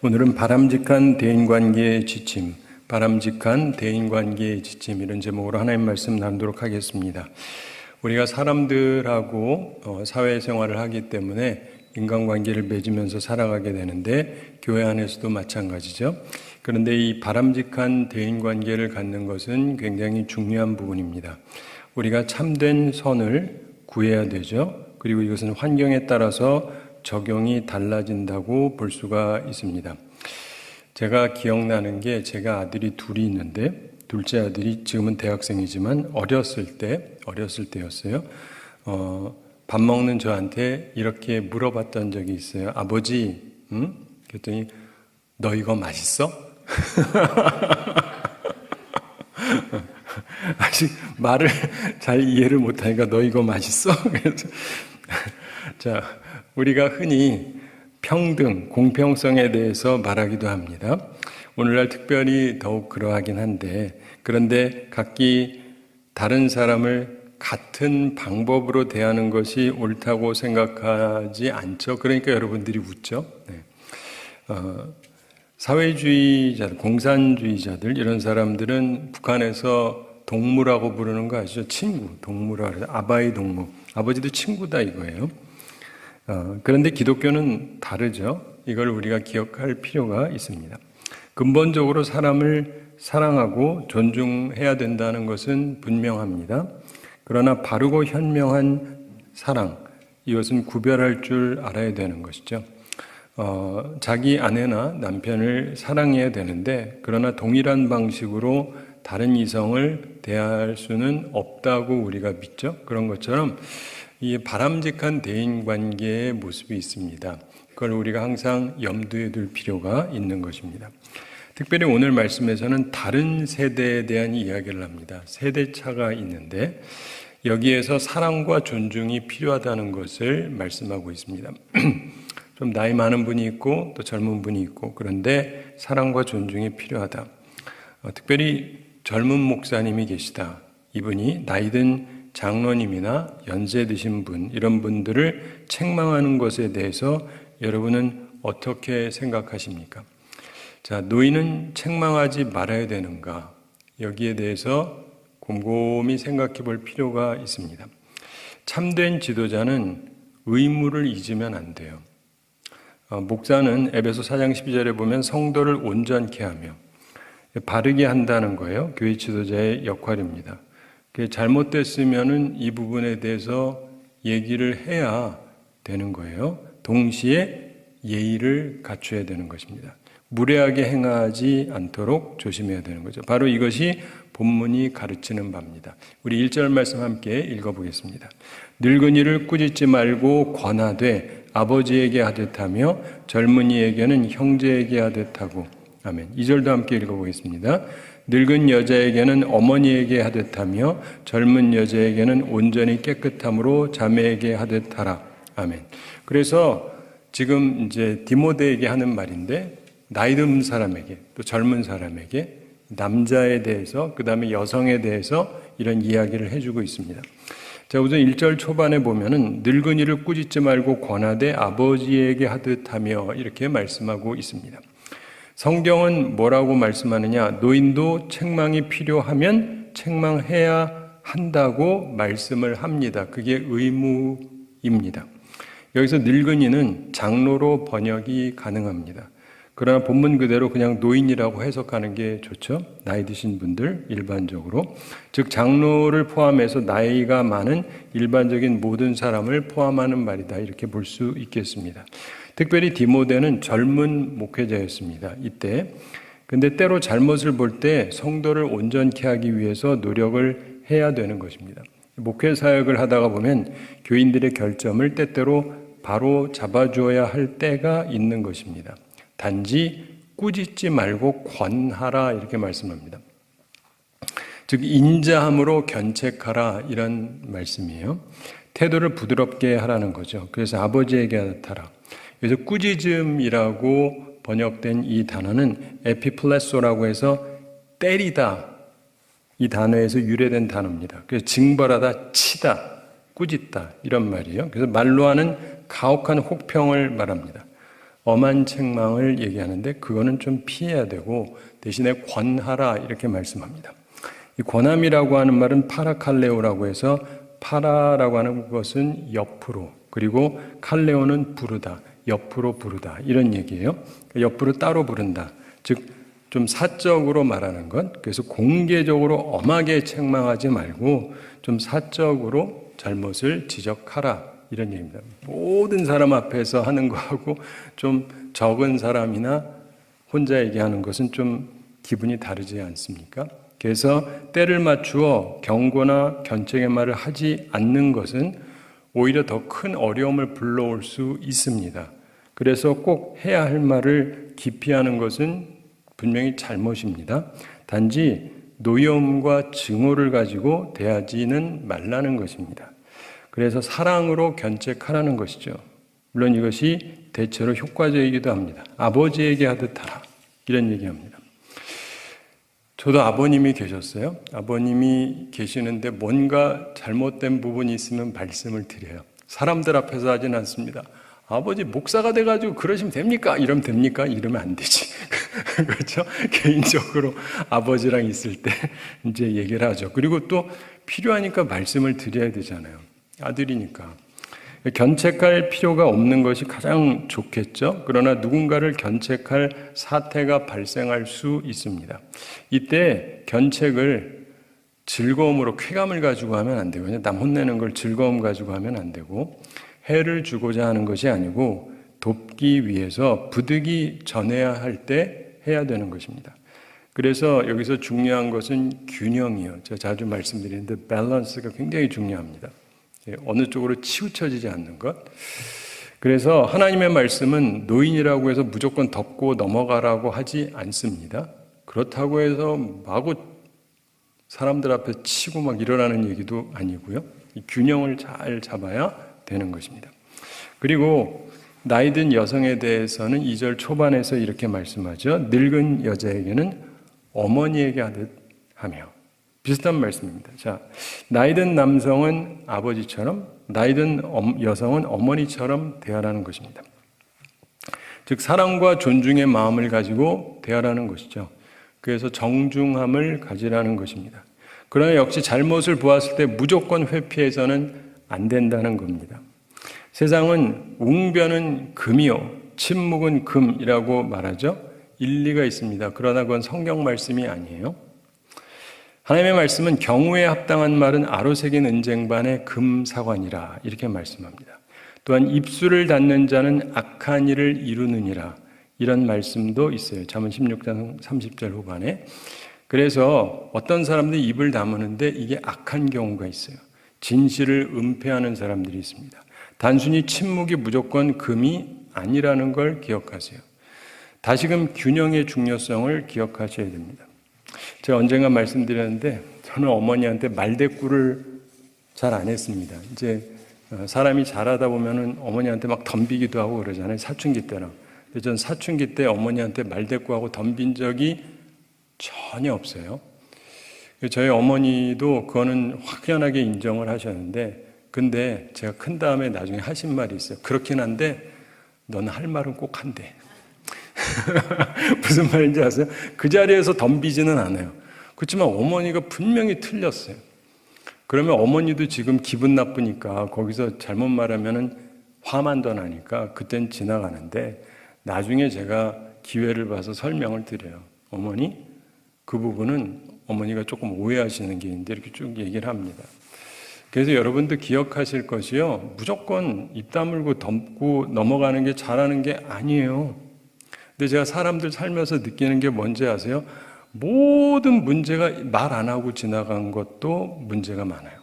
오늘은 바람직한 대인관계의 지침, 바람직한 대인관계의 지침 이런 제목으로 하나님 말씀 나누도록 하겠습니다. 우리가 사람들하고 사회생활을 하기 때문에 인간관계를 맺으면서 살아가게 되는데 교회 안에서도 마찬가지죠. 그런데 이 바람직한 대인관계를 갖는 것은 굉장히 중요한 부분입니다. 우리가 참된 선을 구해야 되죠. 그리고 이것은 환경에 따라서 적용이 달라진다고 볼 수가 있습니다. 제가 기억나는 게 제가 아들이 둘이 있는데 둘째 아들이 지금은 대학생이지만 어렸을 때였어요. 밥 먹는 저한테 이렇게 물어봤던 적이 있어요. 아버지, 응? 그랬더니 너 이거 맛있어? 아직 말을 잘 이해를 못하니까 너 이거 맛있어? 그래서 자, 우리가 흔히 평등, 공평성에 대해서 말하기도 합니다. 오늘날 특별히 더욱 그러하긴 한데, 그런데 각기 다른 사람을 같은 방법으로 대하는 것이 옳다고 생각하지 않죠. 그러니까 여러분들이 웃죠. 네. 사회주의자들, 공산주의자들 이런 사람들은 북한에서 동무라고 부르는 거 아시죠? 친구, 동무라고 해서 아바이 동무. 아버지도 친구다 이거예요. 그런데 기독교는 다르죠. 이걸 우리가 기억할 필요가 있습니다. 근본적으로 사람을 사랑하고 존중해야 된다는 것은 분명합니다. 그러나 바르고 현명한 사랑, 이것은 구별할 줄 알아야 되는 것이죠. 자기 아내나 남편을 사랑해야 되는데, 그러나 동일한 방식으로 다른 이성을 대할 수는 없다고 우리가 믿죠. 그런 것처럼 이 바람직한 대인관계의 모습이 있습니다. 그걸 우리가 항상 염두에 둘 필요가 있는 것입니다. 특별히 오늘 말씀에서는 다른 세대에 대한 이야기를 합니다. 세대차가 있는데 여기에서 사랑과 존중이 필요하다는 것을 말씀하고 있습니다. 좀 나이 많은 분이 있고 또 젊은 분이 있고, 그런데 사랑과 존중이 필요하다. 특별히 젊은 목사님이 계시다. 이분이 나이든 장로님이나 연세 드신 분, 이런 분들을 책망하는 것에 대해서 여러분은 어떻게 생각하십니까? 자, 노인은 책망하지 말아야 되는가? 여기에 대해서 곰곰이 생각해 볼 필요가 있습니다. 참된 지도자는 의무를 잊으면 안 돼요. 목사는 에베소 4장 12절에 보면 성도를 온전케 하며 바르게 한다는 거예요. 교회 지도자의 역할입니다. 잘못됐으면은 이 부분에 대해서 얘기를 해야 되는 거예요. 동시에 예의를 갖춰야 되는 것입니다. 무례하게 행하지 않도록 조심해야 되는 거죠. 바로 이것이 본문이 가르치는 바입니다. 우리 1절 말씀 함께 읽어보겠습니다. 늙은이를 꾸짖지 말고 권하되 아버지에게 하듯 하며 젊은이에게는 형제에게 하듯 하고. 아멘. 2절도 함께 읽어보겠습니다. 늙은 여자에게는 어머니에게 하듯 하며 젊은 여자에게는 온전히 깨끗함으로 자매에게 하듯 하라. 아멘. 그래서 지금 이제 디모데에게 하는 말인데, 나이 든 사람에게 또 젊은 사람에게, 남자에 대해서 그 다음에 여성에 대해서 이런 이야기를 해주고 있습니다. 자, 우선 1절 초반에 보면은 늙은이를 꾸짖지 말고 권하되 아버지에게 하듯 하며 이렇게 말씀하고 있습니다. 성경은 뭐라고 말씀하느냐? 노인도 책망이 필요하면 책망해야 한다고 말씀을 합니다. 그게 의무입니다. 여기서 늙은이는 장로로 번역이 가능합니다. 그러나 본문 그대로 그냥 노인이라고 해석하는 게 좋죠. 나이 드신 분들 일반적으로. 즉 장로를 포함해서 나이가 많은 일반적인 모든 사람을 포함하는 말이다. 이렇게 볼 수 있겠습니다. 특별히 디모데는 젊은 목회자였습니다. 이때. 근데 때로 잘못을 볼 때 성도를 온전케 하기 위해서 노력을 해야 되는 것입니다. 목회 사역을 하다가 보면 교인들의 결점을 때때로 바로 잡아주어야 할 때가 있는 것입니다. 단지 꾸짖지 말고 권하라 이렇게 말씀합니다. 즉 인자함으로 견책하라 이런 말씀이에요. 태도를 부드럽게 하라는 거죠. 그래서 아버지에게 하라. 그래서 꾸짖음이라고 번역된 이 단어는 에피플레소라고 해서 때리다, 이 단어에서 유래된 단어입니다. 그래서 징벌하다, 치다, 꾸짖다 이런 말이에요. 그래서 말로 하는 가혹한 혹평을 말합니다. 엄한 책망을 얘기하는데 그거는 좀 피해야 되고 대신에 권하라 이렇게 말씀합니다. 이 권함이라고 하는 말은 파라칼레오라고 해서 파라라고 하는 것은 옆으로, 그리고 칼레오는 부르다, 옆으로 부르다 이런 얘기예요. 옆으로 따로 부른다. 즉 좀 사적으로 말하는 것. 그래서 공개적으로 엄하게 책망하지 말고 좀 사적으로 잘못을 지적하라 이런 얘기입니다. 모든 사람 앞에서 하는 거하고 좀 적은 사람이나 혼자 얘기하는 것은 좀 기분이 다르지 않습니까? 그래서 때를 맞추어 경고나 견책의 말을 하지 않는 것은 오히려 더 큰 어려움을 불러올 수 있습니다. 그래서 꼭 해야 할 말을 기피하는 것은 분명히 잘못입니다. 단지 노여움과 증오를 가지고 대하지는 말라는 것입니다. 그래서 사랑으로 견책하라는 것이죠. 물론 이것이 대체로 효과적이기도 합니다. 아버지에게 하듯 하라 이런 얘기합니다. 저도 아버님이 계셨어요. 아버님이 계시는데 뭔가 잘못된 부분이 있으면 말씀을 드려요. 사람들 앞에서 하진 않습니다. 아버지 목사가 돼가지고 그러시면 됩니까? 이러면 됩니까? 이러면 안 되지. 그렇죠? 개인적으로 아버지랑 있을 때 이제 얘기를 하죠. 그리고 또 필요하니까 말씀을 드려야 되잖아요. 아들이니까. 견책할 필요가 없는 것이 가장 좋겠죠. 그러나 누군가를 견책할 사태가 발생할 수 있습니다. 이때 견책을 즐거움으로 쾌감을 가지고 하면 안 되고요. 남 혼내는 걸 즐거움 가지고 하면 안 되고 해를 주고자 하는 것이 아니고 돕기 위해서 부득이 전해야 할 때 해야 되는 것입니다. 그래서 여기서 중요한 것은 균형이에요. 제가 자주 말씀드리는데 밸런스가 굉장히 중요합니다. 어느 쪽으로 치우쳐지지 않는 것. 그래서 하나님의 말씀은 노인이라고 해서 무조건 덮고 넘어가라고 하지 않습니다. 그렇다고 해서 마구 사람들 앞에 치고 막 일어나는 얘기도 아니고요. 이 균형을 잘 잡아야 되는 것입니다. 그리고 나이 든 여성에 대해서는 2절 초반에서 이렇게 말씀하죠. 늙은 여자에게는 어머니에게 하듯 하며. 비슷한 말씀입니다. 자, 나이 든 남성은 아버지처럼, 나이 든 여성은 어머니처럼 대하라는 것입니다. 즉 사랑과 존중의 마음을 가지고 대하라는 것이죠. 그래서 정중함을 가지라는 것입니다. 그러나 역시 잘못을 보았을 때 무조건 회피해서는 안 된다는 겁니다. 세상은 웅변은 금이요 침묵은 금이라고 말하죠. 일리가 있습니다. 그러나 그건 성경 말씀이 아니에요. 하나님의 말씀은 경우에 합당한 말은 아로새긴 은쟁반의 금사관이라 이렇게 말씀합니다. 또한 입술을 닫는 자는 악한 일을 이루느니라 이런 말씀도 있어요. 잠언 16장 30절 후반에. 그래서 어떤 사람들이 입을 다무는데 이게 악한 경우가 있어요. 진실을 은폐하는 사람들이 있습니다. 단순히 침묵이 무조건 금이 아니라는 걸 기억하세요. 다시금 균형의 중요성을 기억하셔야 됩니다. 제가 언젠가 말씀드렸는데 저는 어머니한테 말대꾸를 잘 안 했습니다. 이제 사람이 자라다 보면은 어머니한테 막 덤비기도 하고 그러잖아요. 사춘기 때랑. 근데 전 사춘기 때 어머니한테 말대꾸하고 덤빈 적이 전혀 없어요. 저희 어머니도 그거는 확연하게 인정을 하셨는데 근데 제가 큰 다음에 나중에 하신 말이 있어요. 그렇긴 한데 넌 할 말은 꼭 한대. 무슨 말인지 아세요? 그 자리에서 덤비지는 않아요. 그렇지만 어머니가 분명히 틀렸어요. 그러면 어머니도 지금 기분 나쁘니까 거기서 잘못 말하면 화만 더 나니까 그땐 지나가는데 나중에 제가 기회를 봐서 설명을 드려요. 어머니, 그 부분은 어머니가 조금 오해하시는 게 있는데 이렇게 쭉 얘기를 합니다. 그래서 여러분도 기억하실 것이요. 무조건 입 다물고 덮고 넘어가는 게 잘하는 게 아니에요. 근데 제가 사람들 살면서 느끼는 게 뭔지 아세요? 모든 문제가 말 안 하고 지나간 것도 문제가 많아요.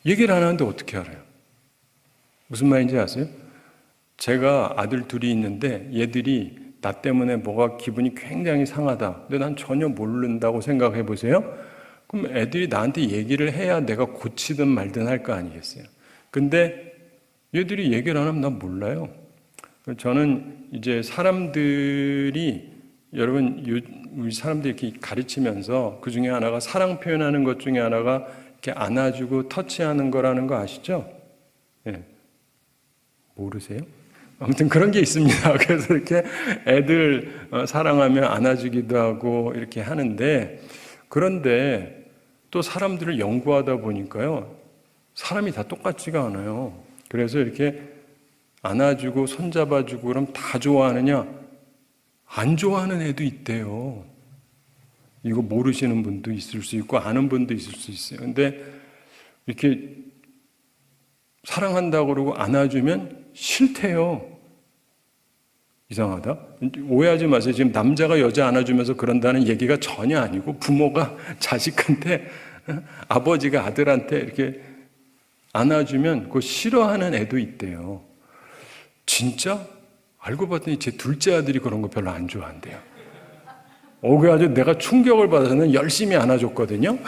얘기를 안 하는데 어떻게 알아요? 무슨 말인지 아세요? 제가 아들 둘이 있는데 얘들이 나 때문에 뭐가 기분이 굉장히 상하다. 근데 난 전혀 모른다고 생각해 보세요. 그럼 애들이 나한테 얘기를 해야 내가 고치든 말든 할 거 아니겠어요. 근데 얘들이 얘기를 안 하면 난 몰라요. 저는 이제 사람들이 여러분 우리 사람들이 이렇게 가르치면서 그 중에 하나가 사랑 표현하는 것 중에 하나가 이렇게 안아주고 터치하는 거라는 거 아시죠? 예. 모르세요? 아무튼 그런 게 있습니다. 그래서 이렇게 애들 사랑하면 안아주기도 하고 이렇게 하는데, 그런데 또 사람들을 연구하다 보니까요, 사람이 다 똑같지가 않아요. 그래서 이렇게 안아주고 손잡아주고 그럼 다 좋아하느냐? 안 좋아하는 애도 있대요. 이거 모르시는 분도 있을 수 있고 아는 분도 있을 수 있어요. 근데 이렇게 사랑한다고 그러고 안아주면 싫대요. 이상하다. 오해하지 마세요. 지금 남자가 여자 안아주면서 그런다는 얘기가 전혀 아니고, 부모가 자식한테, 아버지가 아들한테 이렇게 안아주면 그거 싫어하는 애도 있대요. 진짜? 알고 봤더니 제 둘째 아들이 그런 거 별로 안 좋아한대요. 그래가지고 내가 충격을 받아서는 열심히 안아줬거든요.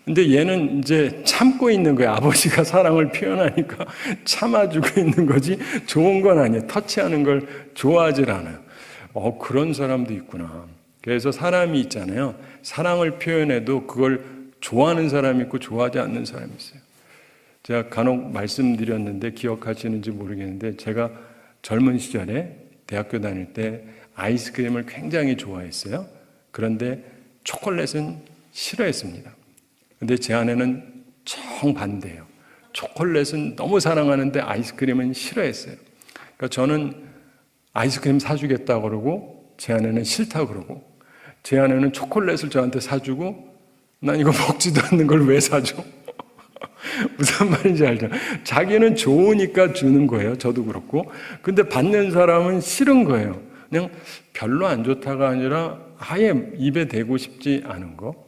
근데 얘는 이제 참고 있는 거예요. 아버지가 사랑을 표현하니까 참아주고 있는 거지, 좋은 건 아니에요. 터치하는 걸 좋아하질 않아요. 그런 사람도 있구나. 그래서 사람이 있잖아요. 사랑을 표현해도 그걸 좋아하는 사람이 있고 좋아하지 않는 사람이 있어요. 제가 간혹 말씀드렸는데 기억하시는지 모르겠는데, 제가 젊은 시절에 대학교 다닐 때 아이스크림을 굉장히 좋아했어요. 그런데 초콜릿은 싫어했습니다. 근데 제 아내는 정반대예요. 초콜릿은 너무 사랑하는데 아이스크림은 싫어했어요. 그러니까 저는 아이스크림 사주겠다고 그러고 제 아내는 싫다고 그러고, 제 아내는 초콜릿을 저한테 사주고 난 이거 먹지도 않는 걸 왜 사줘? 무슨 말인지 알죠? 자기는 좋으니까 주는 거예요. 저도 그렇고. 근데 받는 사람은 싫은 거예요. 그냥 별로 안 좋다가 아니라 아예 입에 대고 싶지 않은 거.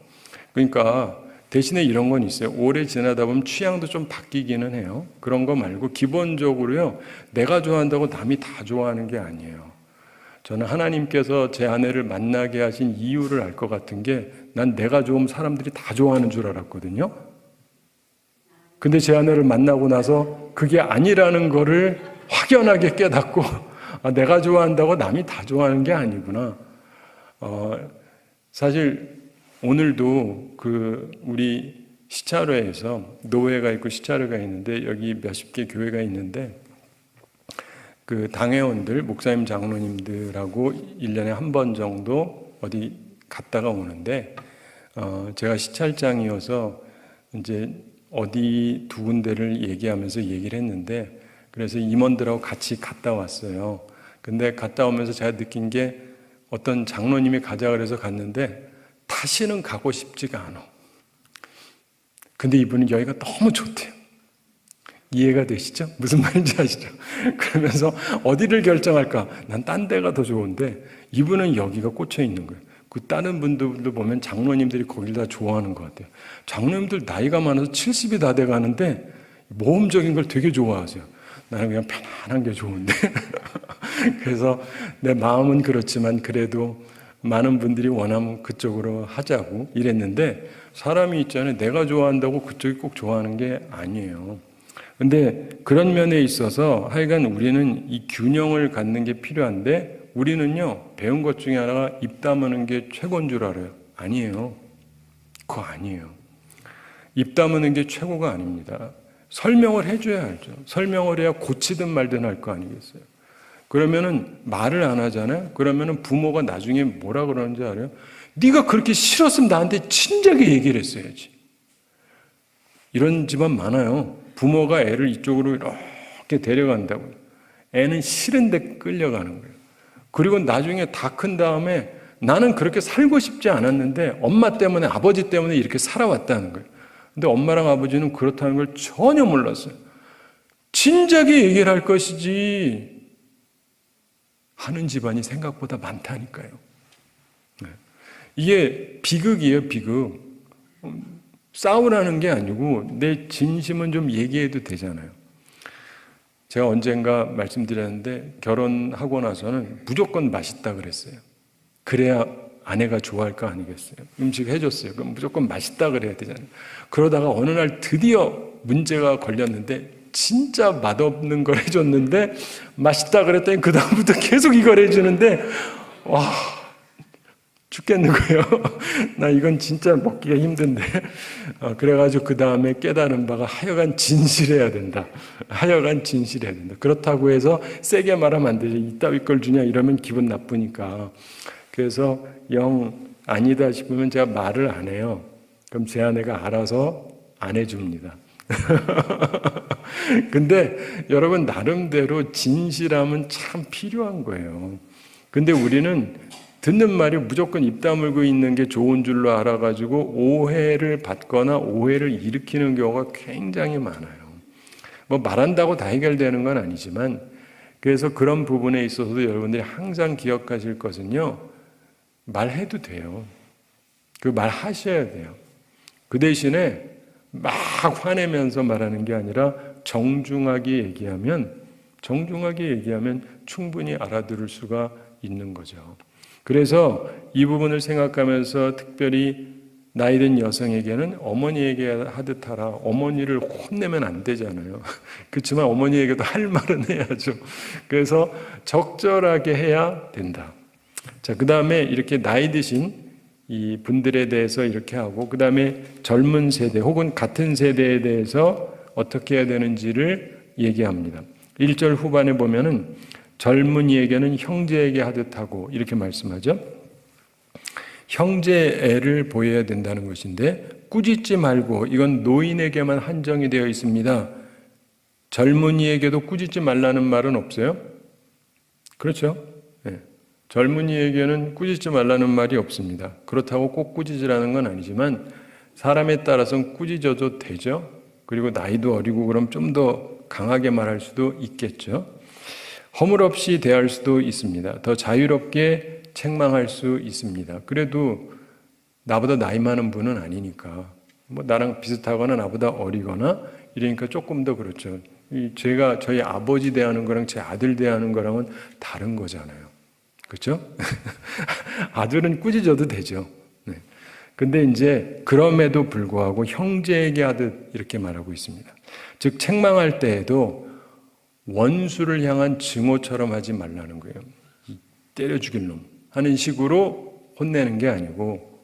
그러니까 대신에 이런 건 있어요. 오래 지나다 보면 취향도 좀 바뀌기는 해요. 그런 거 말고 기본적으로요, 내가 좋아한다고 남이 다 좋아하는 게 아니에요. 저는 하나님께서 제 아내를 만나게 하신 이유를 알 것 같은 게, 난 내가 좋으면 사람들이 다 좋아하는 줄 알았거든요. 근데 제 아내를 만나고 나서 그게 아니라는 거를 확연하게 깨닫고, 내가 좋아한다고 남이 다 좋아하는 게 아니구나. 사실 오늘도 우리 시차로에서 노회가 있고 시차로가 있는데, 여기 몇십 개 교회가 있는데, 그 당회원들, 목사님, 장로님들하고 1년에 한 번 정도 어디 갔다가 오는데, 제가 시찰장이어서 이제 어디 두 군데를 얘기하면서 얘기를 했는데, 그래서 임원들하고 같이 갔다 왔어요. 근데 갔다 오면서 제가 느낀 게, 어떤 장로님이 가자 그래서 갔는데 다시는 가고 싶지가 않아. 근데 이분은 여기가 너무 좋대요. 이해가 되시죠? 무슨 말인지 아시죠? 그러면서 어디를 결정할까? 난 딴 데가 더 좋은데 이분은 여기가 꽂혀 있는 거예요. 그 다른 분들도 보면 장로님들이 거기를 다 좋아하는 것 같아요. 장로님들 나이가 많아서 70이 다 돼가는데 모험적인 걸 되게 좋아하세요. 나는 그냥 편안한 게 좋은데. 그래서 내 마음은 그렇지만 그래도 많은 분들이 원하면 그쪽으로 하자고 이랬는데, 사람이 있잖아요. 내가 좋아한다고 그쪽이 꼭 좋아하는 게 아니에요. 근데 그런 면에 있어서 하여간 우리는 이 균형을 갖는 게 필요한데, 우리는요, 배운 것 중에 하나가 입 다무는 게 최고인 줄 알아요. 아니에요. 그거 아니에요. 입 다무는 게 최고가 아닙니다. 설명을 해줘야 알죠. 설명을 해야 고치든 말든 할 거 아니겠어요. 그러면은 말을 안 하잖아요. 그러면은 부모가 나중에 뭐라 그러는지 알아요? 네가 그렇게 싫었으면 나한테 진작에 얘기를 했어야지. 이런 집안 많아요. 부모가 애를 이쪽으로 이렇게 데려간다고요. 애는 싫은데 끌려가는 거예요. 그리고 나중에 다 큰 다음에 나는 그렇게 살고 싶지 않았는데 엄마 때문에, 아버지 때문에 이렇게 살아왔다는 거예요. 근데 엄마랑 아버지는 그렇다는 걸 전혀 몰랐어요. 진작에 얘기를 할 것이지 하는 집안이 생각보다 많다니까요. 이게 비극이에요, 비극. 싸우라는 게 아니고 내 진심은 좀 얘기해도 되잖아요. 제가 언젠가 말씀드렸는데, 결혼하고 나서는 무조건 맛있다 그랬어요. 그래야 아내가 좋아할 거 아니겠어요. 음식 해줬어요. 그럼 무조건 맛있다 그래야 되잖아요. 그러다가 어느 날 드디어 문제가 걸렸는데, 진짜 맛없는 걸 해줬는데 맛있다 그랬더니 그 다음부터 계속 이걸 해주는데, 와, 죽겠는 거예요. 나 이건 진짜 먹기가 힘든데. 그래가지고 그 다음에 깨달은 바가 하여간 진실해야 된다. 하여간 진실해야 된다. 그렇다고 해서 세게 말하면 안 되죠. 이따위 걸 주냐 이러면 기분 나쁘니까. 그래서 영 아니다 싶으면 제가 말을 안 해요. 그럼 제 아내가 알아서 안 해줍니다. 근데 여러분 나름대로 진실함은 참 필요한 거예요. 근데 우리는 듣는 말이 무조건 입 다물고 있는 게 좋은 줄로 알아가지고 오해를 받거나 오해를 일으키는 경우가 굉장히 많아요. 뭐 말한다고 다 해결되는 건 아니지만 그래서 그런 부분에 있어서도 여러분들이 항상 기억하실 것은요. 말해도 돼요. 그 말하셔야 돼요. 그 대신에 막 화내면서 말하는 게 아니라 정중하게 얘기하면 충분히 알아들을 수가 있는 거죠. 그래서 이 부분을 생각하면서 특별히 나이 든 여성에게는 어머니에게 하듯 하라. 어머니를 혼내면 안 되잖아요. 그렇지만 어머니에게도 할 말은 해야죠. 그래서 적절하게 해야 된다. 자, 그 다음에 이렇게 나이 드신 이 분들에 대해서 이렇게 하고, 그 다음에 젊은 세대 혹은 같은 세대에 대해서 어떻게 해야 되는지를 얘기합니다. 1절 후반에 보면은 젊은이에게는 형제에게 하듯 하고 이렇게 말씀하죠. 형제애를 보여야 된다는 것인데 꾸짖지 말고, 이건 노인에게만 한정이 되어 있습니다. 젊은이에게도 꾸짖지 말라는 말은 없어요? 그렇죠? 네. 젊은이에게는 꾸짖지 말라는 말이 없습니다. 그렇다고 꼭 꾸짖으라는 건 아니지만 사람에 따라서는 꾸짖어도 되죠. 그리고 나이도 어리고 그럼 좀 더 강하게 말할 수도 있겠죠. 허물없이 대할 수도 있습니다. 더 자유롭게 책망할 수 있습니다. 그래도 나보다 나이 많은 분은 아니니까, 뭐 나랑 비슷하거나 나보다 어리거나 이러니까 조금 더 그렇죠. 제가 저희 아버지 대하는 거랑 제 아들 대하는 거랑은 다른 거잖아요. 그렇죠? 아들은 꾸짖어도 되죠. 네. 근데 이제 그럼에도 불구하고 형제에게 하듯 이렇게 말하고 있습니다. 즉 책망할 때에도 원수를 향한 증오처럼 하지 말라는 거예요. 때려 죽일 놈 하는 식으로 혼내는 게 아니고,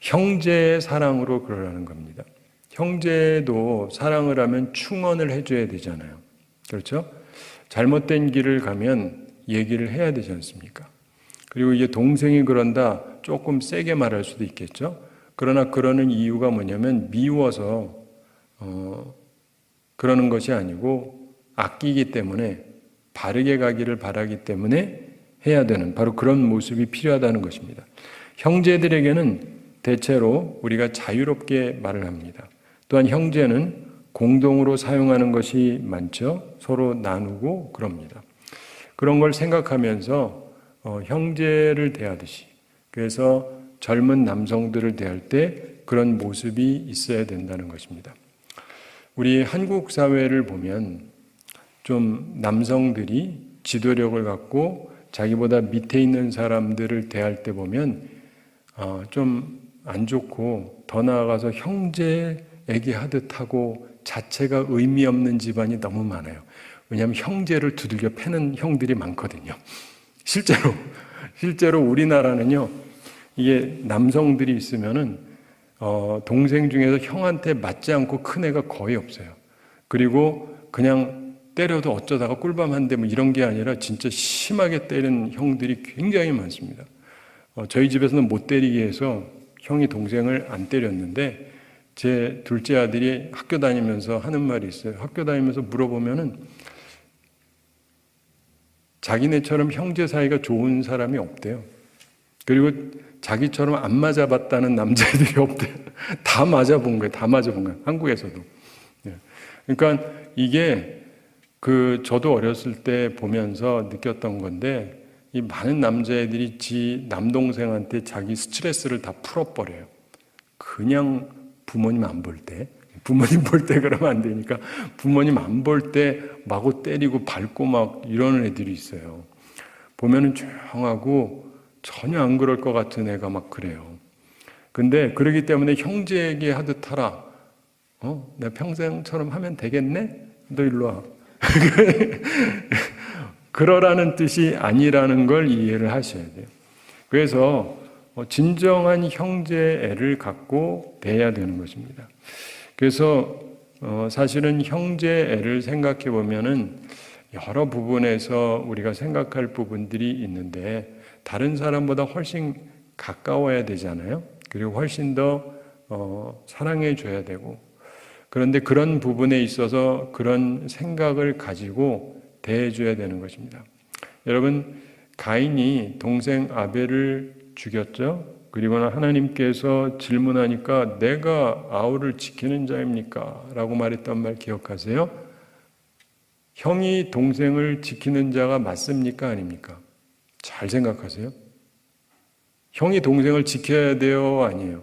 형제의 사랑으로 그러라는 겁니다. 형제도 사랑을 하면 충언을 해줘야 되잖아요. 그렇죠? 잘못된 길을 가면 얘기를 해야 되지 않습니까? 그리고 이제 동생이 그런다 조금 세게 말할 수도 있겠죠. 그러나 그러는 이유가 뭐냐면 미워서 그러는 것이 아니고 아끼기 때문에, 바르게 가기를 바라기 때문에 해야 되는 바로 그런 모습이 필요하다는 것입니다. 형제들에게는 대체로 우리가 자유롭게 말을 합니다. 또한 형제는 공동으로 사용하는 것이 많죠. 서로 나누고 그럽니다. 그런 걸 생각하면서 형제를 대하듯이, 그래서 젊은 남성들을 대할 때 그런 모습이 있어야 된다는 것입니다. 우리 한국 사회를 보면 좀 남성들이 지도력을 갖고 자기보다 밑에 있는 사람들을 대할 때 보면 좀 안 좋고, 더 나아가서 형제에게 하듯 하고 자체가 의미 없는 집안이 너무 많아요. 왜냐하면 형제를 두들겨 패는 형들이 많거든요. 실제로 우리나라는요, 이게 남성들이 있으면은 동생 중에서 형한테 맞지 않고 큰 애가 거의 없어요. 그리고 그냥 때려도 어쩌다가 꿀밤한데 뭐 이런 게 아니라 진짜 심하게 때리는 형들이 굉장히 많습니다. 저희 집에서는 못 때리게 해서 형이 동생을 안 때렸는데, 제 둘째 아들이 학교 다니면서 하는 말이 있어요. 학교 다니면서 물어보면은 자기네처럼 형제 사이가 좋은 사람이 없대요. 그리고 자기처럼 안 맞아봤다는 남자애들이 없대요. 다 맞아본 거예요. 한국에서도. 그러니까 이게 저도 어렸을 때 보면서 느꼈던 건데, 이 많은 남자애들이 지 남동생한테 자기 스트레스를 다 풀어버려요. 그냥 부모님 안 볼 때. 부모님 볼 때 그러면 안 되니까 부모님 안 볼 때 마구 때리고 밟고 막 이러는 애들이 있어요. 보면은 조용하고 전혀 안 그럴 것 같은 애가 막 그래요. 근데 그러기 때문에 형제에게 하듯 하라. 내가 평생처럼 하면 되겠네? 너 일로 와. 그러라는 뜻이 아니라는 걸 이해를 하셔야 돼요. 그래서 진정한 형제애를 갖고 대해야 되는 것입니다. 그래서 사실은 형제애를 생각해 보면은 여러 부분에서 우리가 생각할 부분들이 있는데 다른 사람보다 훨씬 가까워야 되잖아요. 그리고 훨씬 더 사랑해 줘야 되고, 그런데 그런 부분에 있어서 그런 생각을 가지고 대해 줘야 되는 것입니다. 여러분, 가인이 동생 아벨을 죽였죠. 그리고는 하나님께서 질문하니까 내가 아우를 지키는 자입니까? 라고 말했던 말 기억하세요? 형이 동생을 지키는 자가 맞습니까? 아닙니까? 잘 생각하세요. 형이 동생을 지켜야 돼요? 아니에요?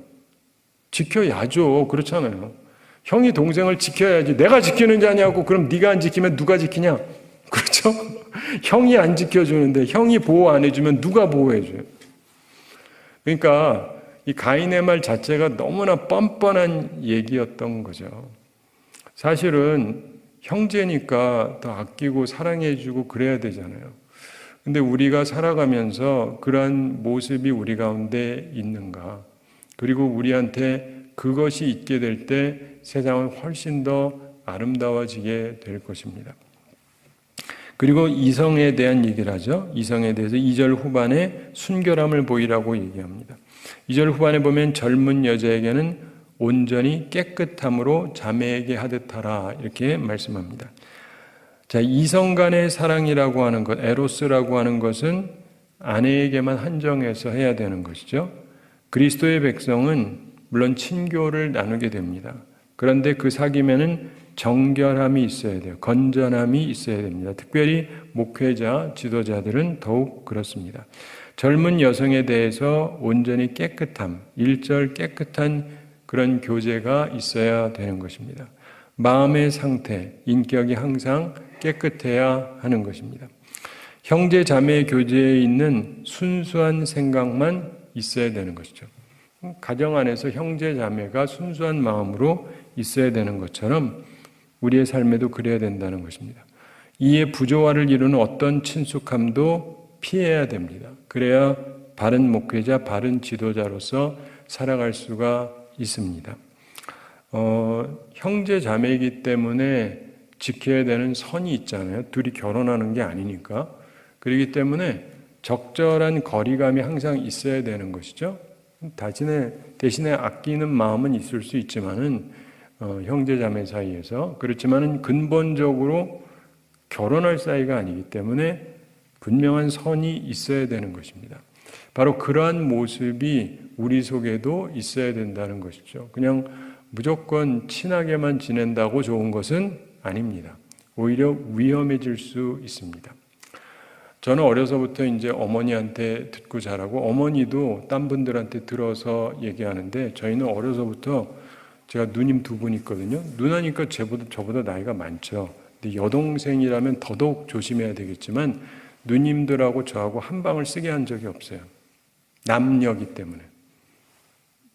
지켜야죠. 그렇잖아요. 형이 동생을 지켜야지. 내가 지키는 자냐고. 그럼 네가 안 지키면 누가 지키냐? 그렇죠? 형이 안 지켜주는데, 형이 보호 안 해주면 누가 보호해줘요? 그러니까 이 가인의 말 자체가 너무나 뻔뻔한 얘기였던 거죠. 사실은 형제니까 더 아끼고 사랑해주고 그래야 되잖아요. 근데 우리가 살아가면서 그러한 모습이 우리 가운데 있는가? 그리고 우리한테 그것이 있게 될 때 세상은 훨씬 더 아름다워지게 될 것입니다. 그리고 이성에 대한 얘기를 하죠. 이성에 대해서 2절 후반에 순결함을 보이라고 얘기합니다. 2절 후반에 보면 젊은 여자에게는 온전히 깨끗함으로 자매에게 하듯 하라 이렇게 말씀합니다. 자, 이성 간의 사랑이라고 하는 것, 에로스라고 하는 것은 아내에게만 한정해서 해야 되는 것이죠. 그리스도의 백성은 물론 친교를 나누게 됩니다. 그런데 그 사귐에는 정결함이 있어야 돼요. 건전함이 있어야 됩니다. 특별히 목회자, 지도자들은 더욱 그렇습니다. 젊은 여성에 대해서 온전히 깨끗함, 1절 깨끗한 그런 교제가 있어야 되는 것입니다. 마음의 상태, 인격이 항상 깨끗해야 하는 것입니다. 형제 자매 교제에 있는 순수한 생각만 있어야 되는 것이죠. 가정 안에서 형제 자매가 순수한 마음으로 있어야 되는 것처럼 우리의 삶에도 그래야 된다는 것입니다. 이에 부조화를 이루는 어떤 친숙함도 피해야 됩니다. 그래야 바른 목회자, 바른 지도자로서 살아갈 수가 있습니다. 형제 자매이기 때문에 지켜야 되는 선이 있잖아요. 둘이 결혼하는 게 아니니까. 그렇기 때문에 적절한 거리감이 항상 있어야 되는 것이죠. 대신에 아끼는 마음은 있을 수 있지만은 형제 자매 사이에서, 그렇지만은 근본적으로 결혼할 사이가 아니기 때문에 분명한 선이 있어야 되는 것입니다. 바로 그러한 모습이 우리 속에도 있어야 된다는 것이죠. 그냥 무조건 친하게만 지낸다고 좋은 것은 아닙니다. 오히려 위험해질 수 있습니다. 저는 어려서부터 이제 어머니한테 듣고 자라고, 어머니도 딴 분들한테 들어서 얘기하는데, 저희는 어려서부터, 제가 누님 두 분 있거든요. 누나니까 저보다 나이가 많죠. 근데 여동생이라면 더더욱 조심해야 되겠지만 누님들하고 저하고 한 방을 쓰게 한 적이 없어요. 남녀기 때문에.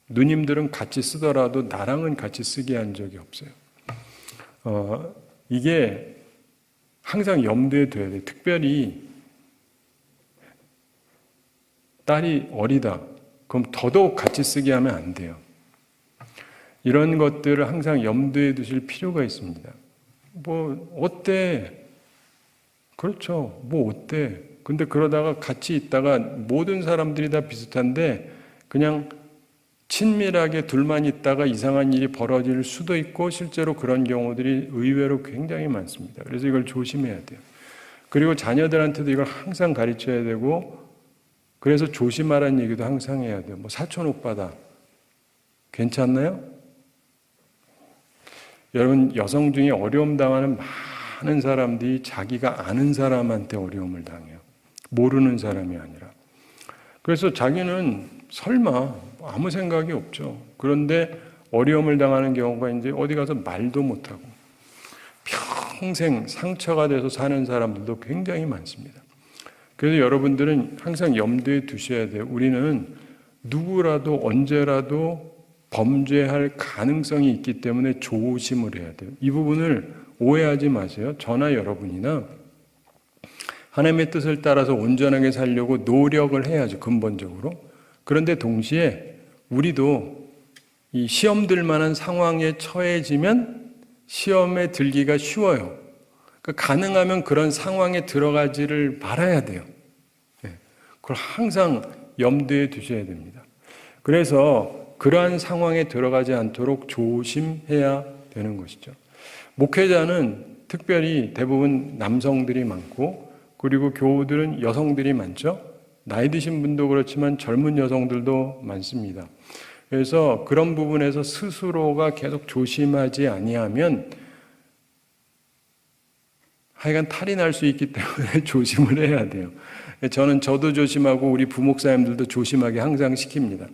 누님들은 같이 쓰더라도 나랑은 같이 쓰게 한 적이 없어요. 이게 항상 염두에 둬야 돼요. 특별히 딸이 어리다. 그럼 더더욱 같이 쓰게 하면 안 돼요. 이런 것들을 항상 염두에 두실 필요가 있습니다. 뭐 어때? 그렇죠. 뭐 어때? 근데 그러다가 같이 있다가 모든 사람들이 다 비슷한데 그냥 친밀하게 둘만 있다가 이상한 일이 벌어질 수도 있고, 실제로 그런 경우들이 의외로 굉장히 많습니다. 그래서 이걸 조심해야 돼요. 그리고 자녀들한테도 이걸 항상 가르쳐야 되고, 그래서 조심하라는 얘기도 항상 해야 돼요. 뭐 사촌 오빠다. 괜찮나요? 여러분, 여성 중에 어려움 당하는 많은 사람들이 자기가 아는 사람한테 어려움을 당해요. 모르는 사람이 아니라. 그래서 자기는 설마 아무 생각이 없죠. 그런데 어려움을 당하는 경우가 이제 어디 가서 말도 못하고 평생 상처가 돼서 사는 사람들도 굉장히 많습니다. 그래서 여러분들은 항상 염두에 두셔야 돼요. 우리는 누구라도 언제라도 범죄할 가능성이 있기 때문에 조심을 해야 돼요. 이 부분을 오해하지 마세요. 저나 여러분이나 하나님의 뜻을 따라서 온전하게 살려고 노력을 해야죠, 근본적으로. 그런데 동시에 우리도 이 시험들 만한 상황에 처해지면 시험에 들기가 쉬워요. 그러니까 가능하면 그런 상황에 들어가지를 말아야 돼요. 그걸 항상 염두에 두셔야 됩니다. 그래서 그러한 상황에 들어가지 않도록 조심해야 되는 것이죠. 목회자는 특별히 대부분 남성들이 많고, 그리고 교우들은 여성들이 많죠. 나이 드신 분도 그렇지만 젊은 여성들도 많습니다. 그래서 그런 부분에서 스스로가 계속 조심하지 아니하면 하여간 탈이 날 수 있기 때문에 조심을 해야 돼요. 저도 조심하고 우리 부목사님들도 조심하게 항상 시킵니다.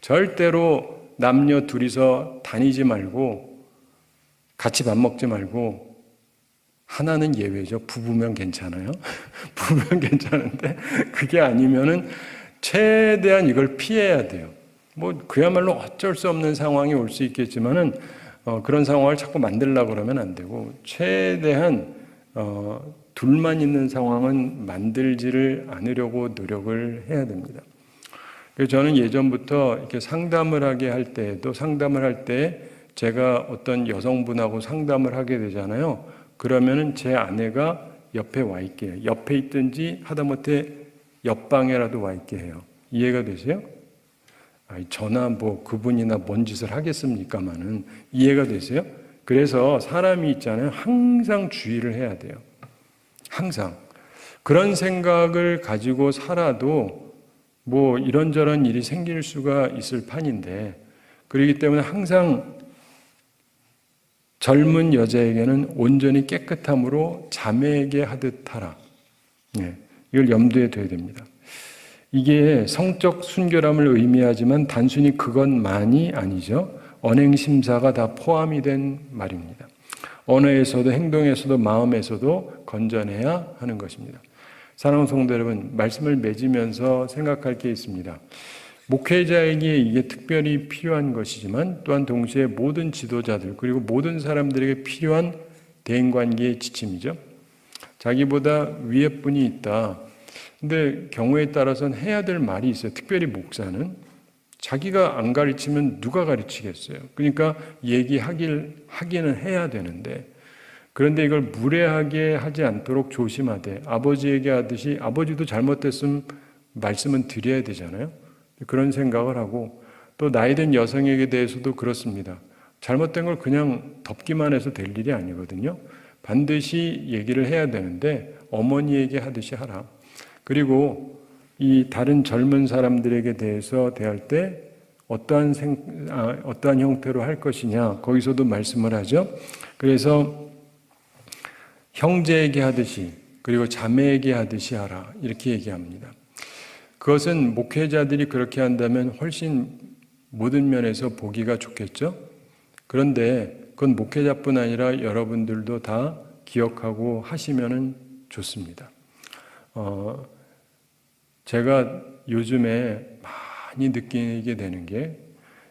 절대로 남녀 둘이서 다니지 말고 같이 밥 먹지 말고, 하나는 예외죠. 부부면 괜찮아요. 부부면 괜찮은데 그게 아니면은 최대한 이걸 피해야 돼요. 그야말로 어쩔 수 없는 상황이 올 수 있겠지만은 그런 상황을 자꾸 만들려고 그러면 안 되고, 최대한 둘만 있는 상황은 만들지를 않으려고 노력을 해야 됩니다. 그래서 저는 예전부터 이렇게 상담을 하게 할 때에도, 상담을 할 때 제가 어떤 여성분하고 상담을 하게 되잖아요. 그러면은 제 아내가 옆에 와 있게 해요. 옆에 있든지 하다못해 옆방에라도 와 있게 해요. 이해가 되세요? 저나 그분이나 뭔 짓을 하겠습니까마는. 이해가 되세요? 그래서 사람이 있잖아요. 항상 주의를 해야 돼요. 항상. 그런 생각을 가지고 살아도 이런저런 일이 생길 수가 있을 판인데, 그렇기 때문에 항상 젊은 여자에게는 온전히 깨끗함으로 자매에게 하듯 하라. 이걸 염두에 둬야 됩니다. 이게 성적 순결함을 의미하지만 단순히 그것만이 아니죠. 언행심사가 다 포함이 된 말입니다. 언어에서도 행동에서도 마음에서도 건전해야 하는 것입니다. 사랑하는 성도 여러분, 말씀을 맺으면서 생각할 게 있습니다. 목회자에게 이게 특별히 필요한 것이지만 또한 동시에 모든 지도자들 그리고 모든 사람들에게 필요한 대인관계의 지침이죠. 자기보다 위에 분이 있다. 근데 경우에 따라서는 해야 될 말이 있어요. 특별히 목사는 자기가 안 가르치면 누가 가르치겠어요. 그러니까 하기는 해야 되는데, 그런데 이걸 무례하게 하지 않도록 조심하되, 아버지에게 하듯이 아버지도 잘못됐으면 말씀은 드려야 되잖아요. 그런 생각을 하고, 또 나이든 여성에게 대해서도 그렇습니다. 잘못된 걸 그냥 덮기만 해서 될 일이 아니거든요. 반드시 얘기를 해야 되는데 어머니에게 하듯이 하라. 그리고 이 다른 젊은 사람들에게 대해서 대할 때 어떠한 형태로 할 것이냐, 거기서도 말씀을 하죠. 그래서 형제에게 하듯이, 그리고 자매에게 하듯이 하라, 이렇게 얘기합니다. 그것은 목회자들이 그렇게 한다면 훨씬 모든 면에서 보기가 좋겠죠. 그런데 그건 목회자뿐 아니라 여러분들도 다 기억하고 하시면 좋습니다. 제가 요즘에 많이 느끼게 되는 게,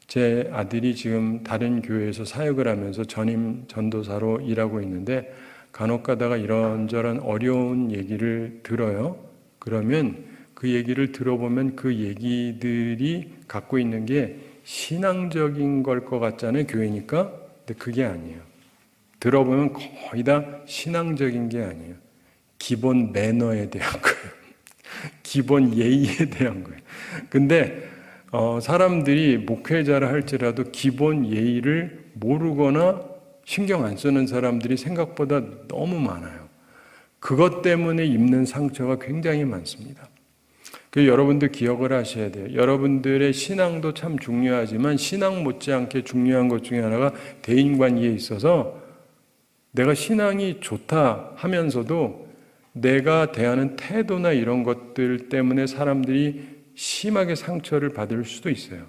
제 아들이 지금 다른 교회에서 사역을 하면서 전임 전도사로 일하고 있는데 간혹 가다가 이런저런 어려운 얘기를 들어요. 그러면 그 얘기를 들어보면 그 얘기들이 갖고 있는 게 신앙적인 걸 것 같잖아요, 교회니까. 근데 그게 아니에요. 들어보면 거의 다 신앙적인 게 아니에요. 기본 매너에 대한 거예요. 기본 예의에 대한 거예요. 근데 사람들이 목회자를 할지라도 기본 예의를 모르거나 신경 안 쓰는 사람들이 생각보다 너무 많아요. 그것 때문에 입는 상처가 굉장히 많습니다. 그 여러분들 기억을 하셔야 돼요. 여러분들의 신앙도 참 중요하지만 신앙 못지않게 중요한 것 중에 하나가 대인관계에 있어서, 내가 신앙이 좋다 하면서도 내가 대하는 태도나 이런 것들 때문에 사람들이 심하게 상처를 받을 수도 있어요.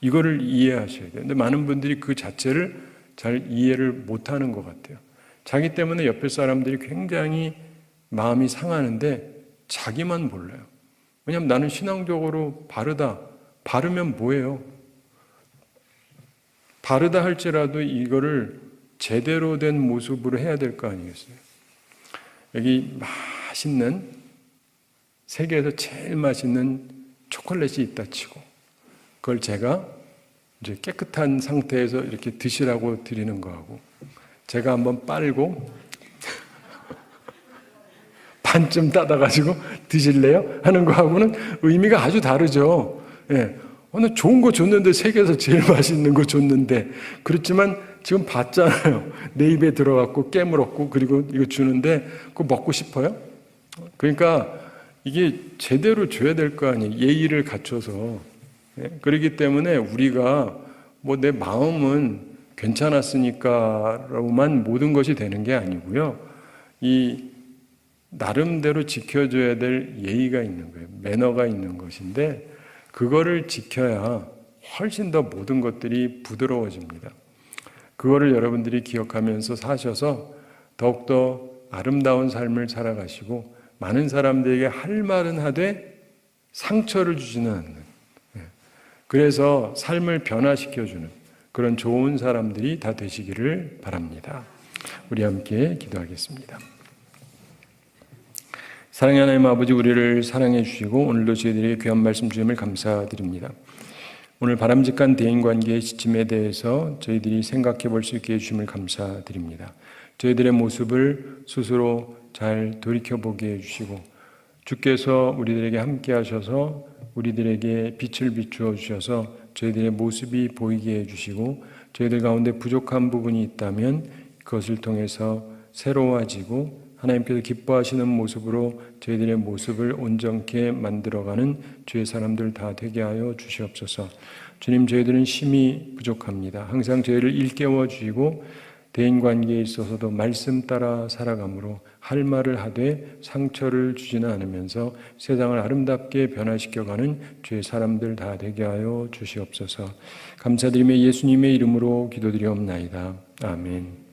이거를 이해하셔야 돼요. 근데 많은 분들이 그 자체를 잘 이해를 못하는 것 같아요. 자기 때문에 옆에 사람들이 굉장히 마음이 상하는데 자기만 몰라요. 왜냐하면 나는 신앙적으로 바르다. 바르면 뭐예요? 바르다 할지라도 이거를 제대로 된 모습으로 해야 될 거 아니겠어요? 여기 맛있는, 세계에서 제일 맛있는 초콜릿이 있다 치고, 그걸 제가 이제 깨끗한 상태에서 이렇게 드시라고 드리는 거하고, 제가 한번 빨고 반쯤 따다가지고 드실래요? 하는 거하고는 의미가 아주 다르죠. 예. 오늘 좋은 거 줬는데, 세계에서 제일 맛있는 거 줬는데, 그렇지만 지금 봤잖아요. 내 입에 들어갔고 깨물었고, 그리고 이거 주는데 그거 먹고 싶어요? 그러니까 이게 제대로 줘야 될 거 아니에요. 예의를 갖춰서. 예. 그렇기 때문에 우리가 뭐 내 마음은 괜찮았으니까로만 모든 것이 되는 게 아니고요. 이 나름대로 지켜줘야 될 예의가 있는 거예요. 매너가 있는 것인데, 그거를 지켜야 훨씬 더 모든 것들이 부드러워집니다. 그거를 여러분들이 기억하면서 사셔서 더욱더 아름다운 삶을 살아가시고, 많은 사람들에게 할 말은 하되 상처를 주지는 않는, 그래서 삶을 변화시켜주는 그런 좋은 사람들이 다 되시기를 바랍니다. 우리 함께 기도하겠습니다. 사랑의 하나님 아버지, 우리를 사랑해 주시고 오늘도 저희들에게 귀한 말씀 주심을 감사드립니다. 오늘 바람직한 대인관계의 지침에 대해서 저희들이 생각해 볼 수 있게 해주심을 감사드립니다. 저희들의 모습을 스스로 잘 돌이켜보게 해주시고, 주께서 우리들에게 함께 하셔서 우리들에게 빛을 비추어 주셔서 저희들의 모습이 보이게 해주시고, 저희들 가운데 부족한 부분이 있다면 그것을 통해서 새로워지고 하나님께서 기뻐하시는 모습으로 저희들의 모습을 온전케 만들어가는 주의 사람들 다 되게 하여 주시옵소서. 주님, 저희들은 심히 부족합니다. 항상 저희를 일깨워 주시고 대인관계에 있어서도 말씀 따라 살아감으로 할 말을 하되 상처를 주지는 않으면서 세상을 아름답게 변화시켜가는 주의 사람들 다 되게 하여 주시옵소서. 감사드리며 예수님의 이름으로 기도드리옵나이다. 아멘.